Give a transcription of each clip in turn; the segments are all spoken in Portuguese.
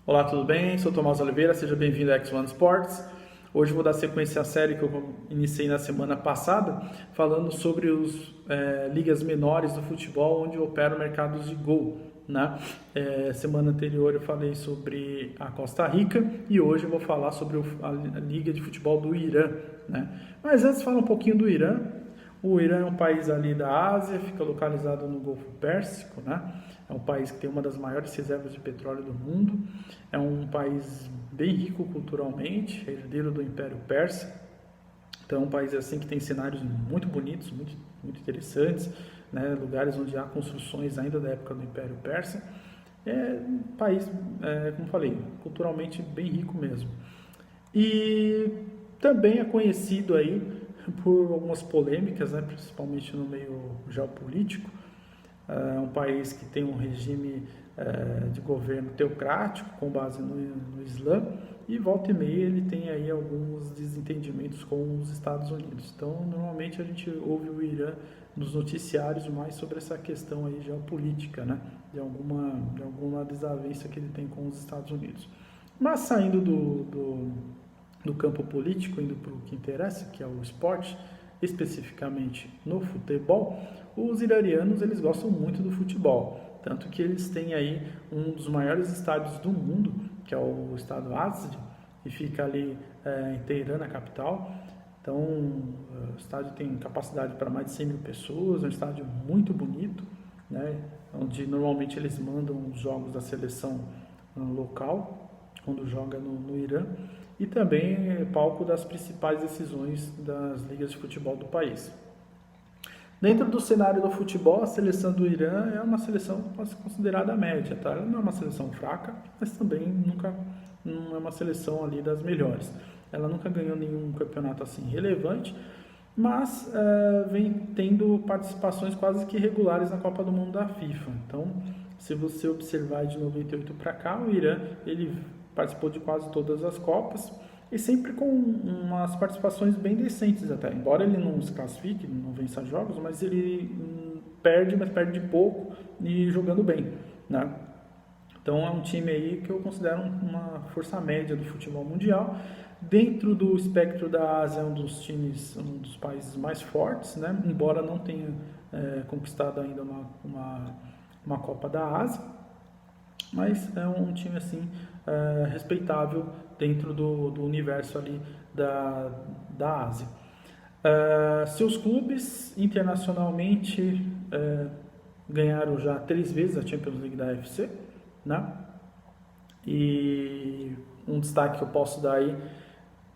Olá, tudo bem? Sou Tomás Oliveira, seja bem-vindo a X1 Sports. Hoje vou dar sequência à série que eu iniciei na semana passada, falando sobre os ligas menores do futebol, onde operam mercados de gol. Né? Semana anterior eu falei sobre a Costa Rica e hoje eu vou falar sobre a Liga de Futebol do Irã. Né? Mas antes, falar um pouquinho do Irã. O Irã é um país ali da Ásia, fica localizado no Golfo Pérsico, né? É um país que tem uma das maiores reservas de petróleo do mundo. É um país bem rico culturalmente, herdeiro do Império Persa. Então é um país assim que tem cenários muito bonitos, muito interessantes, né? Lugares onde há construções ainda da época do Império Persa. É um país, como falei, culturalmente bem rico mesmo. E também é conhecido aí por algumas polêmicas, né, principalmente no meio geopolítico. É um país que tem um regime de governo teocrático com base no Islã e volta e meia ele tem aí alguns desentendimentos com os Estados Unidos. Então, normalmente a gente ouve o Irã nos noticiários mais sobre essa questão aí geopolítica, né, de alguma desavença que ele tem com os Estados Unidos. Mas saindo do campo político, indo para o que interessa, que é o esporte, especificamente no futebol, os iranianos eles gostam muito do futebol, tanto que eles têm aí um dos maiores estádios do mundo, que é o estádio Azad, e fica ali em Teherã, na capital. Então, o estádio tem capacidade para mais de 100 mil pessoas, é um estádio muito bonito, né, onde normalmente eles mandam os jogos da seleção local, quando joga no Irã, e também é palco das principais decisões das ligas de futebol do país. Dentro do cenário do futebol, a seleção do Irã é uma seleção considerada média, tá? Ela não é uma seleção fraca, mas também nunca não é uma seleção ali das melhores. Ela nunca ganhou nenhum campeonato assim relevante, mas vem tendo participações quase que regulares na Copa do Mundo da FIFA. Então, se você observar de 98 para cá, o Irã ele participou de quase todas as Copas e sempre com umas participações bem decentes até. Embora ele não se classifique, não vença jogos, mas ele perde, mas perde de pouco e jogando bem, né? Então é um time aí que eu considero uma força média do futebol mundial. Dentro do espectro da Ásia é um dos países mais fortes, né? Embora não tenha conquistado ainda uma Copa da Ásia, mas é um time assim respeitável dentro do universo ali da Ásia. Seus clubes internacionalmente ganharam já 3 vezes a Champions League da UFC, né? E um destaque que eu posso dar aí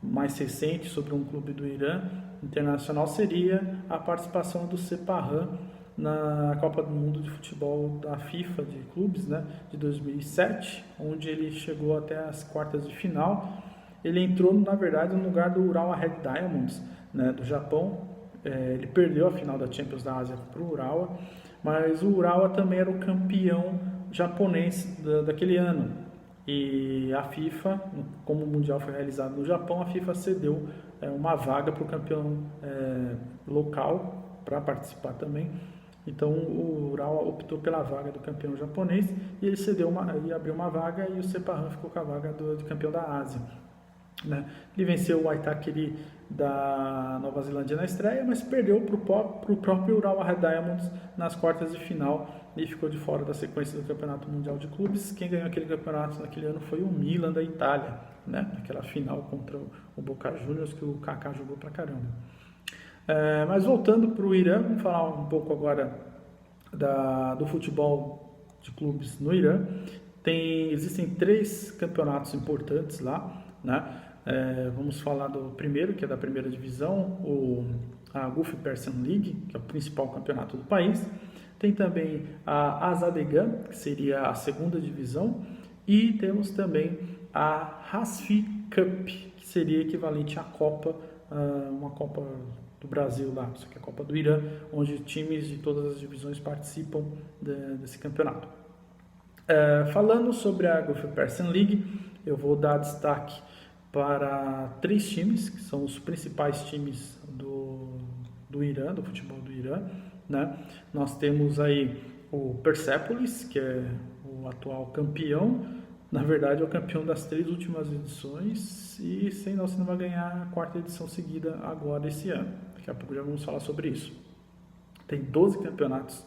mais recente sobre um clube do Irã internacional seria a participação do Sepahan na Copa do Mundo de Futebol da FIFA de clubes, né, de 2007, onde ele chegou até as quartas de final. Ele entrou, na verdade, no lugar do Urawa Red Diamonds, né, do Japão. Ele perdeu a final da Champions da Ásia para o Urawa, mas o Urawa também era o campeão japonês daquele ano. E a FIFA, como o Mundial foi realizado no Japão, a FIFA cedeu uma vaga para o campeão local para participar também. Então o Urawa optou pela vaga do campeão japonês e ele abriu uma vaga e o Sepahan ficou com a vaga de campeão da Ásia. Né? Ele venceu o Waitakere da Nova Zelândia na estreia, mas perdeu para o próprio Urawa Red Diamonds nas quartas de final e ficou de fora da sequência do Campeonato Mundial de Clubes. Quem ganhou aquele campeonato naquele ano foi o Milan da Itália, né? Naquela final contra o Boca Juniors que o Kaká jogou pra caramba. Mas voltando para o Irã, vamos falar um pouco agora do futebol de clubes no Irã. Existem 3 campeonatos importantes lá, né? Vamos falar do primeiro, que é da primeira divisão, a Gulf Persian League, que é o principal campeonato do país. Tem também a Azadegan, que seria a segunda divisão, e temos também a Hasfi Cup, que seria equivalente à Copa, uma Copa do Brasil lá, isso aqui é a Copa do Irã, onde times de todas as divisões participam desse campeonato. Falando sobre a Gulf Persian League, eu vou dar destaque para 3 times, que são os principais times do Irã, do futebol do Irã, né? Nós temos aí o Persepolis, que é o atual campeão. na verdade é o campeão das 3 últimas edições e sem não, você não vai ganhar a 4ª edição seguida agora esse ano. Daqui a pouco já vamos falar sobre isso. Tem 12 campeonatos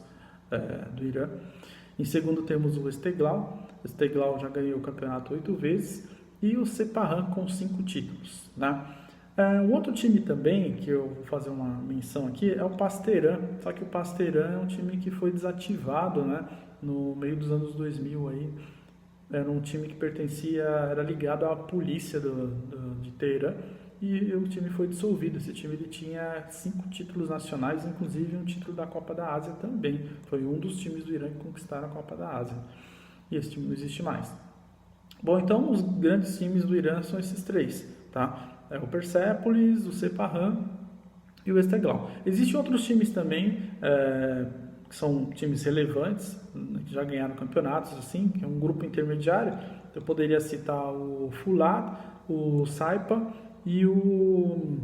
do Irã. Em segundo temos o Esteghlal. O Esteghlal já ganhou o campeonato 8 vezes e o Sepahan com 5 títulos, né? Um outro time também, que eu vou fazer uma menção aqui, é o Pasteur. Só que o Pasteur é um time que foi desativado, né, no meio dos anos 2000 aí. Era um time que era ligado à polícia de Teherã, e o time foi dissolvido. Esse time ele tinha 5 títulos nacionais, inclusive um título da Copa da Ásia também. Foi um dos times do Irã que conquistaram a Copa da Ásia. E esse time não existe mais. Bom, então os grandes times do Irã são esses 3, tá? É o Persepolis, o Sepahan e o Esteghlal. Existem outros times também, que são times relevantes, que já ganharam campeonatos, assim, que é um grupo intermediário. Eu poderia citar o Fulad, o Saipa e me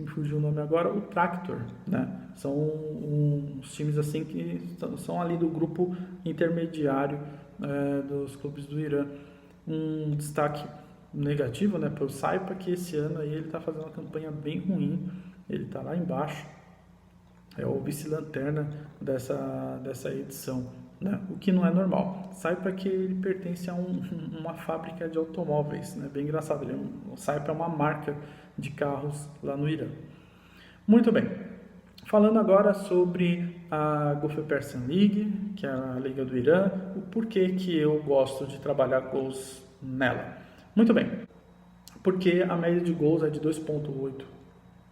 fugiu o nome agora, o Tractor, né? São uns times assim que são ali do grupo intermediário dos clubes do Irã. Um destaque negativo, né, para o Saipa, que esse ano aí ele está fazendo uma campanha bem ruim. Ele está lá embaixo, é o vice-lanterna dessa edição, né? O que não é normal. Saipa que ele pertence a uma fábrica de automóveis, né? Bem engraçado. O Saipa é uma marca de carros lá no Irã. Muito bem. Falando agora sobre a Gulf Persian League, que é a Liga do Irã, o porquê que eu gosto de trabalhar gols nela. Muito bem, porque a média de gols é de 2,8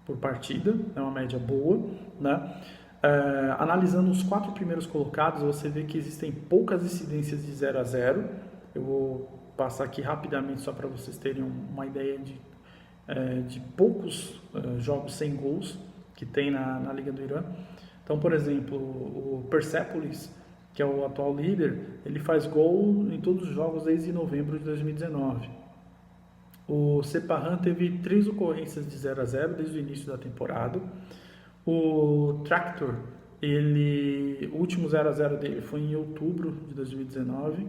por partida, é uma média boa, né? Analisando os 4 primeiros colocados, você vê que existem poucas incidências de 0 a 0. Eu vou passar aqui rapidamente só para vocês terem uma ideia de poucos jogos sem gols que tem na Liga do Irã. Então, por exemplo, o Persepolis, que é o atual líder, ele faz gol em todos os jogos desde novembro de 2019. O Sepahan teve 3 ocorrências de 0 a 0 desde o início da temporada. O Tractor, o último 0 a 0 dele foi em outubro de 2019.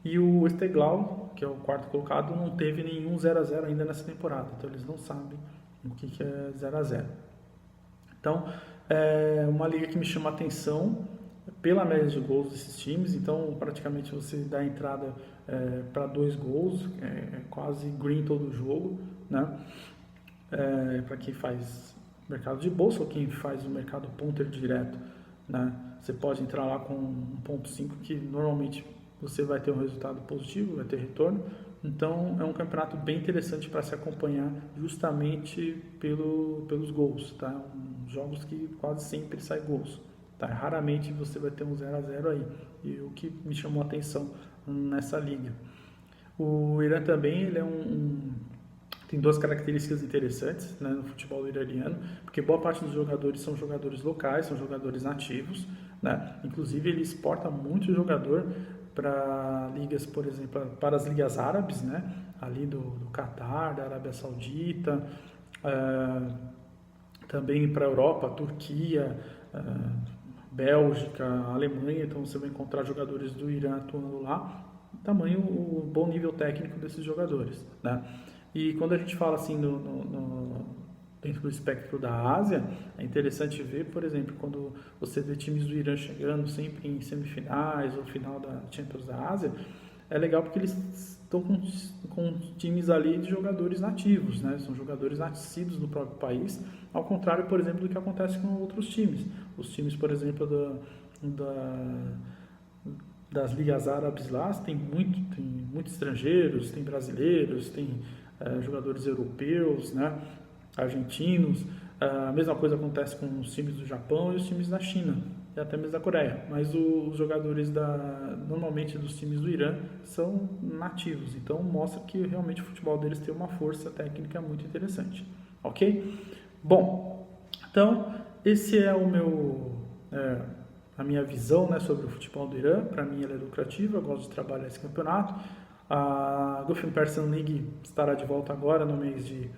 E o Esteghlal, que é o 4º colocado, não teve nenhum 0 a 0 ainda nessa temporada. Então eles não sabem o que é 0 a 0. Então, é uma liga que me chama a atenção pela média de gols desses times. Então, praticamente você dá entrada para 2 gols, quase green todo o jogo, né? Para quem faz mercado de bolsa ou quem faz o mercado punter direto, né? Você pode entrar lá com 1,5, que normalmente você vai ter um resultado positivo, vai ter retorno. Então, é um campeonato bem interessante para se acompanhar justamente pelos gols, tá? Jogos que quase sempre saem gols. Tá? Raramente você vai ter um 0 a 0 aí, e o que me chamou a atenção nessa liga. O Irã também ele tem 2 características interessantes, né, no futebol iraniano, porque boa parte dos jogadores são jogadores locais, são jogadores nativos, né? Inclusive ele exporta muito jogador para ligas, por exemplo, para as ligas árabes, né? Ali do Catar, da Arábia Saudita, também para a Europa, Turquia, Bélgica, Alemanha. Então você vai encontrar jogadores do Irã atuando lá, tamanho o bom nível técnico desses jogadores, né? E quando a gente fala assim dentro do espectro da Ásia, é interessante ver, por exemplo, quando você vê times do Irã chegando sempre em semifinais ou final da Champions da Ásia, é legal porque eles estão com times ali de jogadores nativos, né? São jogadores nascidos no próprio país, ao contrário, por exemplo, do que acontece com outros times. Os times, por exemplo, das ligas árabes lá, tem muitos estrangeiros, tem brasileiros, tem jogadores europeus, né? Argentinos. A mesma coisa acontece com os times do Japão e os times da China, e até mesmo da Coreia. Mas os jogadores normalmente dos times do Irã são nativos, então mostra que realmente o futebol deles tem uma força técnica muito interessante. Ok? Bom, então esse é a minha visão, né, sobre o futebol do Irã. Para mim ela é lucrativa, eu gosto de trabalhar esse campeonato. A Gulf Persian League estará de volta agora no mês de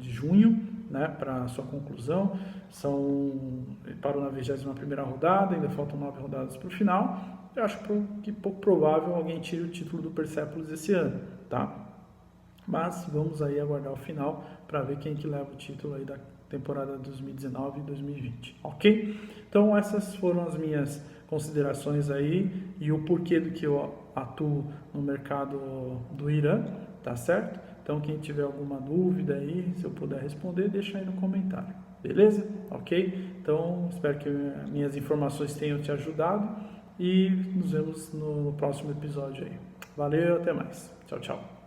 junho, né, para sua conclusão. Parou na 21ª rodada, ainda faltam 9 rodadas para o final. eu acho que pouco provável alguém tire o título do Persepolis esse ano, tá? Mas vamos aí aguardar o final para ver quem que leva o título aí da temporada 2019 e 2020, ok? Então essas foram as minhas considerações aí e o porquê do que eu atuo no mercado do Irã, tá certo? Então quem tiver alguma dúvida aí, se eu puder responder, deixa aí no comentário, beleza? Ok? Então espero que minhas informações tenham te ajudado e nos vemos no próximo episódio aí. Valeu, até mais. Tchau, tchau.